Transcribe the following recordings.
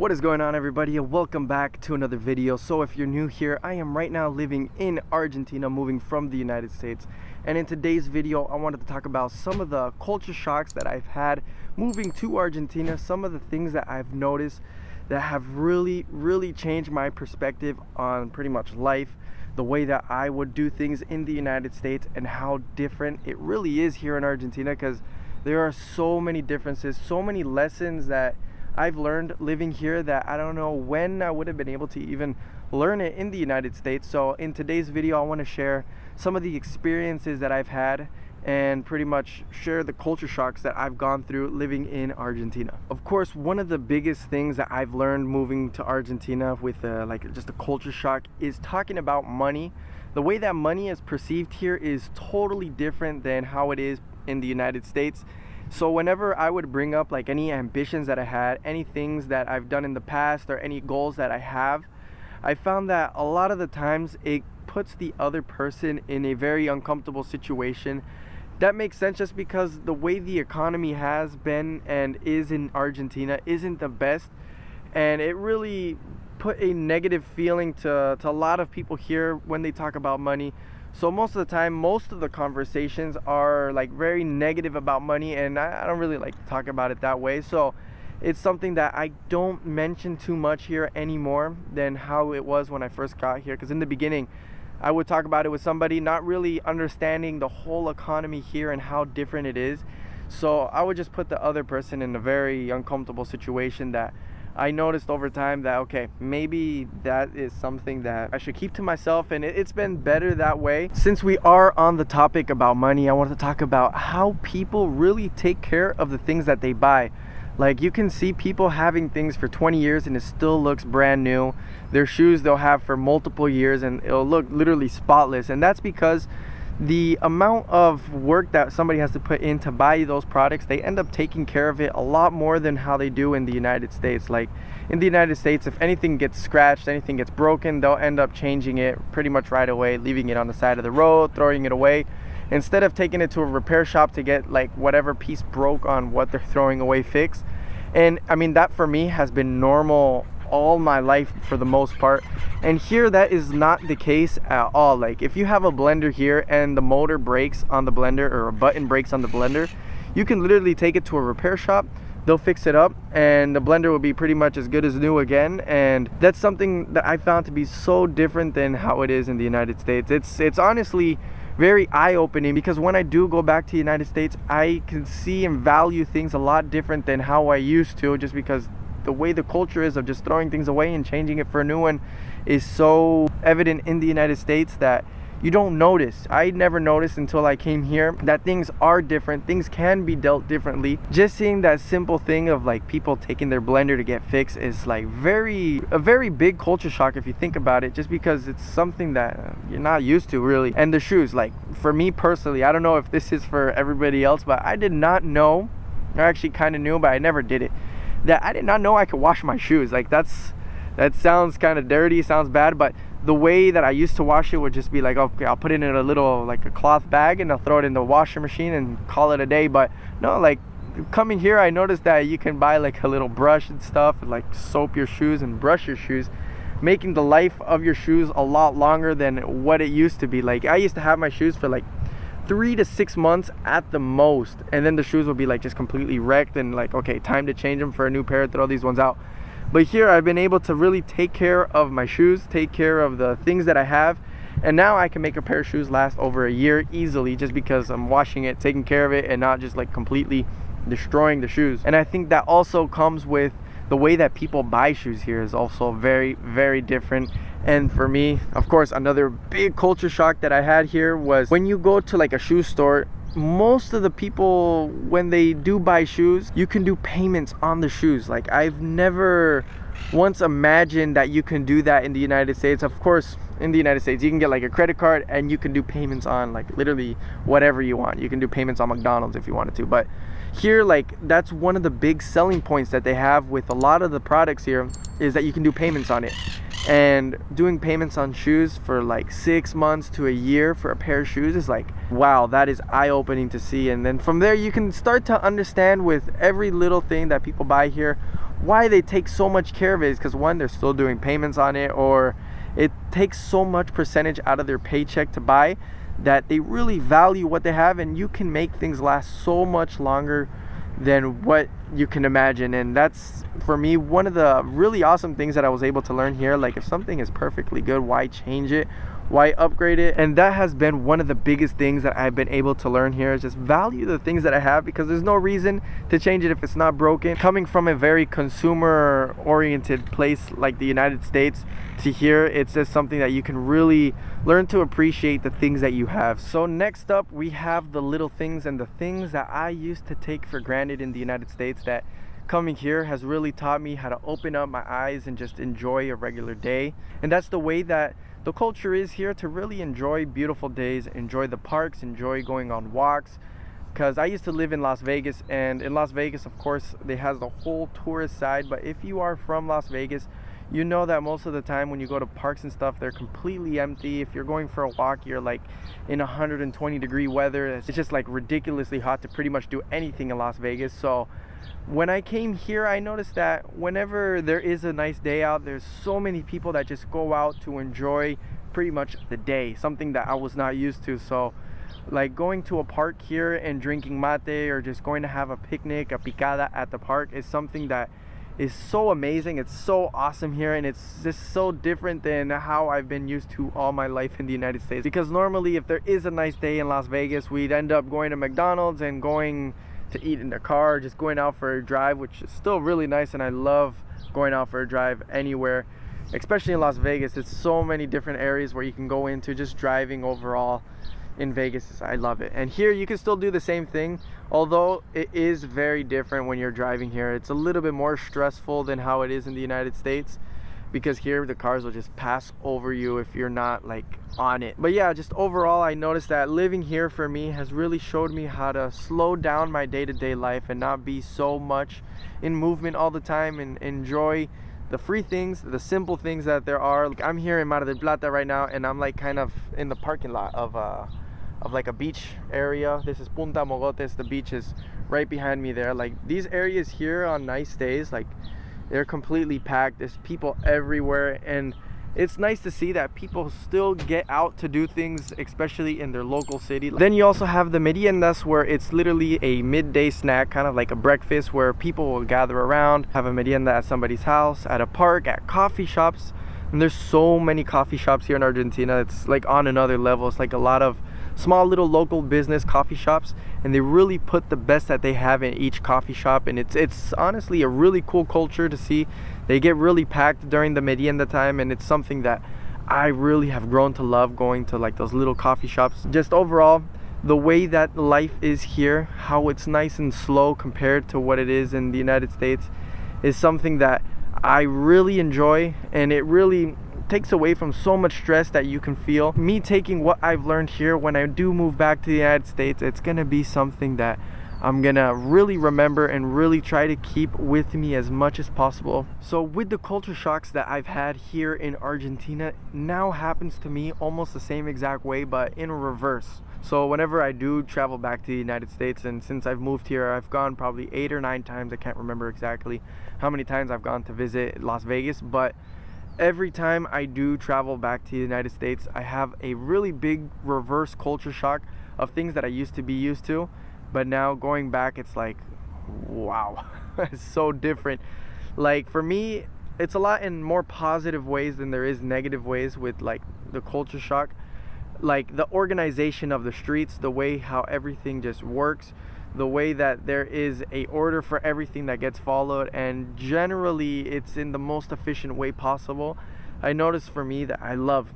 What is going on, everybody, and welcome back to another video. So if you're new here, I am right now living in Argentina, moving from the United States. And in today's video, I wanted to talk about some of the culture shocks that I've had moving to Argentina, some of the things that I've noticed that have really changed my perspective on pretty much life, the way that I would do things in the United States, and how different it really is here in Argentina, because there are so many differences, so many lessons that I've learned living here that I don't know when I would have been able to even learn it in the United States. So in today's video, I want to share some of the experiences that I've had and pretty much share the culture shocks that I've gone through living in Argentina. Of course, one of the biggest things that I've learned moving to Argentina with just a culture shock is talking about money. The way that money is perceived here is totally different than how it is in the United States. So whenever I would bring up like any ambitions that I had, any things that I've done in the past, or any goals that I have, I found that a lot of the times it puts the other person in a very uncomfortable situation. That makes sense just because the way the economy has been and is in Argentina isn't the best, and it really put a negative feeling to a lot of people here when they talk about money. So most of the time, most of the conversations are like very negative about money, and I don't really like to talk about it that way. So it's something that I don't mention too much here anymore than how it was when I first got here. Because in the beginning, I would talk about it with somebody, not really understanding the whole economy here and how different it is. So I would just put the other person in a very uncomfortable situation that I noticed over time that, okay, maybe that is something that I should keep to myself, and it's been better that way. Since we are on the topic about money, I wanted to talk about how people really take care of the things that they buy. Like, you can see people having things for 20 years and it still looks brand new. Their shoes they'll have for multiple years and it'll look literally spotless, and that's because the amount of work that somebody has to put in to buy those products, they end up taking care of it a lot more than how they do in the United States. Like in the United States, if anything gets scratched, anything gets broken, they'll end up changing it pretty much right away, leaving it on the side of the road, throwing it away, instead of taking it to a repair shop to get like whatever piece broke on what they're throwing away fixed. And I mean, that for me has been normal all my life for the most part, and here that is not the case at all. Like if you have a blender here and the motor breaks on the blender, or a button breaks on the blender, you can literally take it to a repair shop, they'll fix it up, and the blender will be pretty much as good as new again. And that's something that I found to be so different than how it is in the United States. It's honestly very eye-opening, because when I do go back to the United States, I can see and value things a lot different than how I used to, just because the way the culture is of just throwing things away and changing it for a new one is so evident in the United States that you don't notice. I never noticed until I came here that things are different, things can be dealt differently. Just seeing that simple thing of like people taking their blender to get fixed is like a very big culture shock if you think about it, just because it's something that you're not used to really. And the shoes, like for me personally, I don't know if this is for everybody else, but I did not know, I actually kind of knew, but I never did it, that I did not know I could wash my shoes. Like that sounds kind of dirty, sounds bad, but the way that I used to wash it would just be like, okay, I'll put it in a little like a cloth bag and I'll throw it in the washer machine and call it a day. But no, like coming here, I noticed that you can buy like a little brush and stuff and like soap your shoes and brush your shoes, making the life of your shoes a lot longer than what it used to be. Like I used to have my shoes for like 3 to 6 months at the most, and then the shoes will be like just completely wrecked and like, okay, time to change them for a new pair, throw these ones out. But here I've been able to really take care of my shoes, take care of the things that I have, and now I can make a pair of shoes last over a year easily, just because I'm washing it, taking care of it, and not just like completely destroying the shoes. And I think that also comes with the way that people buy shoes here is also very different. And for me, of course, another big culture shock that I had here was when you go to like a shoe store, most of the people, when they do buy shoes, you can do payments on the shoes. Like I've never once imagined that you can do that in the United States. Of course, in the United States, you can get like a credit card and you can do payments on like literally whatever you want. You can do payments on McDonald's if you wanted to. But here, like that's one of the big selling points that they have with a lot of the products here, is that you can do payments on it. And doing payments on shoes for like 6 months to a year for a pair of shoes is like, wow, that is eye-opening to see. And then from there you can start to understand with every little thing that people buy here why they take so much care of it is because, one, they're still doing payments on it, or it takes so much percentage out of their paycheck to buy that they really value what they have, and you can make things last so much longer than what you can imagine. And that's, for me, one of the really awesome things that I was able to learn here. Like, if something is perfectly good, why change it? Why upgrade it? And that has been one of the biggest things that I've been able to learn here, is just value the things that I have, because there's no reason to change it if it's not broken. Coming from a very consumer oriented place like the United States to here, it's just something that you can really learn to appreciate the things that you have. So next up, we have the little things, and the things that I used to take for granted in the United States, that coming here has really taught me how to open up my eyes and just enjoy a regular day. And that's the way that the culture is here, to really enjoy beautiful days, enjoy the parks, enjoy going on walks. Because I used to live in Las Vegas, and in Las Vegas, of course, they has the whole tourist side. But if you are from Las Vegas, you know that most of the time when you go to parks and stuff, they're completely empty. If you're going for a walk, you're like in 120-degree weather. It's just like ridiculously hot to pretty much do anything in Las Vegas. So when I came here, I noticed that whenever there is a nice day out, there's so many people that just go out to enjoy pretty much the day, something that I was not used to. So like going to a park here and drinking mate, or just going to have a picnic, a picada at the park, is something that is so amazing. It's so awesome here, and it's just so different than how I've been used to all my life in the United States. Because normally, if there is a nice day in Las Vegas, we'd end up going to McDonald's and going to eat in the car, just going out for a drive, which is still really nice, and I love going out for a drive anywhere, especially in Las Vegas. It's so many different areas where you can go into. Just driving overall in Vegas, I love it. And here you can still do the same thing, although it is very different when you're driving here. It's a little bit more stressful than how it is in the United States, because here the cars will just pass over you if you're not like on it. But yeah, just overall, I noticed that living here for me has really showed me how to slow down my day-to-day life and not be so much in movement all the time, and enjoy the free things, the simple things that there are. Like, I'm here in Mar del Plata right now, and I'm like kind of in the parking lot of like a beach area. This is Punta Mogotes. The beach is right behind me there. Like, these areas here on nice days, like, they're completely packed. There's people everywhere, and it's nice to see that people still get out to do things, especially in their local city. Then you also have the meriendas, where it's literally a midday snack, kind of like a breakfast, where people will gather around, have a merienda at somebody's house, at a park, at coffee shops. And there's so many coffee shops here in Argentina. It's like on another level. It's like a lot of small little local business coffee shops, and they really put the best that they have in each coffee shop. And it's honestly a really cool culture to see. They get really packed during the merienda time, and it's something that I really have grown to love, going to like those little coffee shops. Just overall, the way that life is here, how it's nice and slow compared to what it is in the United States, is something that I really enjoy, and it really takes away from so much stress that you can feel. Me taking what I've learned here, when I do move back to the United States, it's gonna be something that I'm gonna really remember and really try to keep with me as much as possible. So with the culture shocks that I've had here in Argentina, now happens to me almost the same exact way, but in reverse. So whenever I do travel back to the United States, and since I've moved here, I've gone probably 8 or 9 times. I can't remember exactly how many times I've gone to visit Las Vegas, but every time I do travel back to the United States, I have a really big reverse culture shock of things that I used to be used to. But now going back, it's like, wow, it's so different. Like, for me, it's a lot in more positive ways than there is negative ways with like the culture shock. Like the organization of the streets, the way how everything just works, the way that there is a order for everything that gets followed, and generally it's in the most efficient way possible. I noticed for me that I love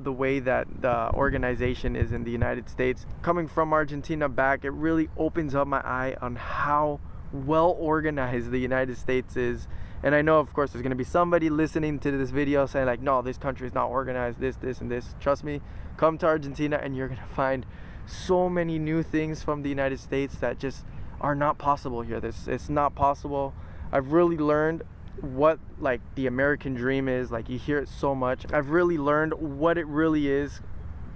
the way that the organization is in the United States. Coming from Argentina back, it really opens up my eye on how well organized the United States is. And I know, of course, there's going to be somebody listening to this video saying like, no, this country is not organized, this and this. Trust me, come to Argentina and you're going to find so many new things from the United States that just are not possible here. It's not possible. I've really learned what like the American dream is. Like, you hear it so much. I've really learned what it really is,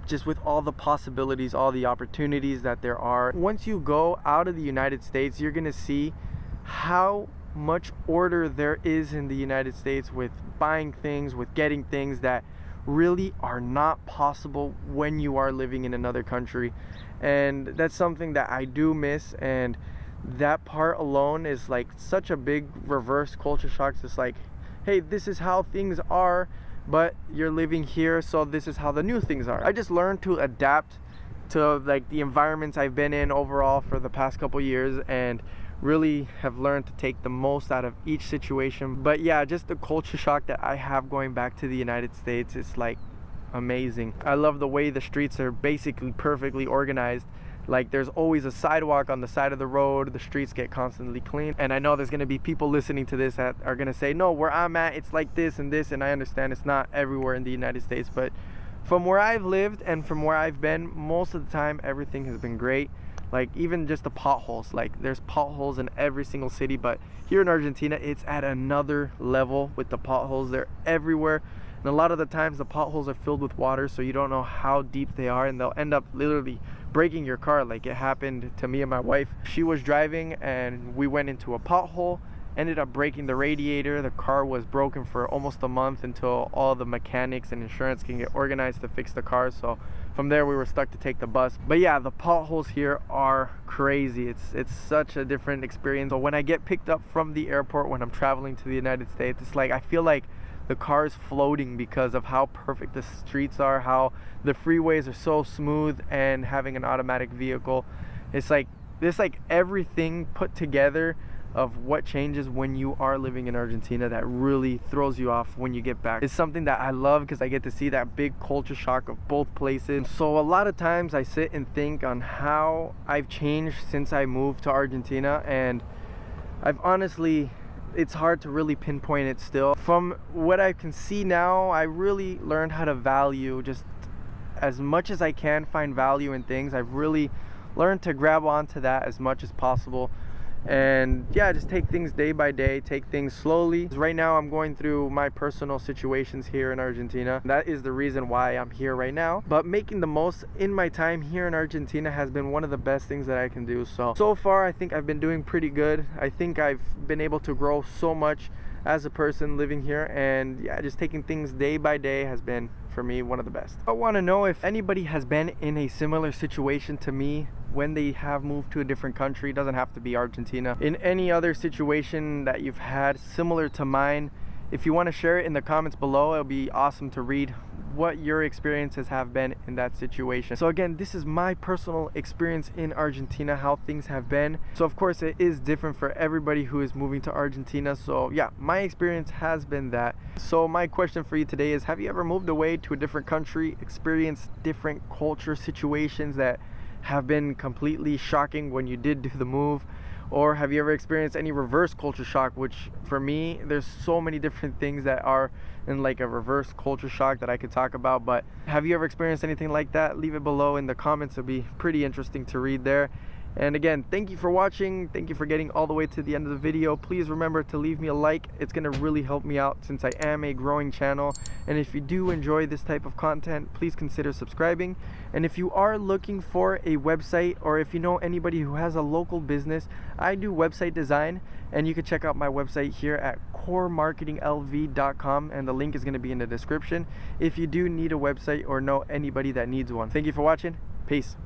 just with all the possibilities, all the opportunities that there are. Once you go out of the United States, you're gonna see how much order there is in the United States with buying things, with getting things that really are not possible when you are living in another country. And that's something that I do miss, and that part alone is like such a big reverse culture shock. It's like, hey, this is how things are, but you're living here, so this is how the new things are. I just learned to adapt to like the environments I've been in overall for the past couple years, and really have learned to take the most out of each situation. But yeah, just the culture shock that I have going back to the United States is like amazing. I love the way the streets are basically perfectly organized. Like there's always a sidewalk on the side of the road. The streets get constantly clean. And I know there's going to be people listening to this that are going to say, no, where I'm at, it's like this and this. And I understand it's not everywhere in the United States, but from where I've lived and from where I've been, most of the time everything has been great. Like even just the potholes, like there's potholes in every single city, but here in Argentina it's at another level with the potholes. They're everywhere, and a lot of the times the potholes are filled with water, so you don't know how deep they are, and they'll end up literally breaking your car. Like it happened to me and my wife. She was driving and we went into a pothole, ended up breaking the radiator. The car was broken for almost a month until all the mechanics and insurance can get organized to fix the car. So from there we were stuck to take the bus. But yeah, the potholes here are crazy. It's such a different experience. So when I get picked up from the airport when I'm traveling to the United States, it's like I feel like the car is floating because of how perfect the streets are, how the freeways are so smooth, and having an automatic vehicle, it's like everything put together of what changes when you are living in Argentina that really throws you off when you get back. It's something that I love because I get to see that big culture shock of both places. So a lot of times I sit and think on how I've changed since I moved to Argentina, and I've honestly, it's hard to really pinpoint it still. From what I can see now, I really learned how to value, just as much as I can find value in things. I've really learned to grab onto that as much as possible. And yeah, just take things day by day, take things slowly. Right now I'm going through my personal situations here in Argentina. That is the reason why I'm here right now. But making the most in my time here in Argentina has been one of the best things that I can do. So far I think I've been doing pretty good. I think I've been able to grow so much as a person living here, and yeah, just taking things day by day has been, for me, one of the best. I want to know if anybody has been in a similar situation to me when they have moved to a different country. It doesn't have to be Argentina. In any other situation that you've had similar to mine, if you want to share it in the comments below, it'll be awesome to read what your experiences have been in that situation. So again, this is my personal experience in Argentina, how things have been. So of course it is different for everybody who is moving to Argentina. So yeah, my experience has been that. So my question for you today is, have you ever moved away to a different country, experienced different culture situations that have been completely shocking when you did do the move? Or have you ever experienced any reverse culture shock? Which for me, there's so many different things that are in like a reverse culture shock that I could talk about. But have you ever experienced anything like that? Leave it below in the comments. It'll be pretty interesting to read there. And again, thank you for watching. Thank you for getting all the way to the end of the video. Please remember to leave me a like. It's gonna really help me out since I am a growing channel. And if you do enjoy this type of content, please consider subscribing. And if you are looking for a website, or if you know anybody who has a local business, I do website design, and you can check out my website here at coremarketinglv.com, and the link is gonna be in the description if you do need a website or know anybody that needs one. Thank you for watching. Peace.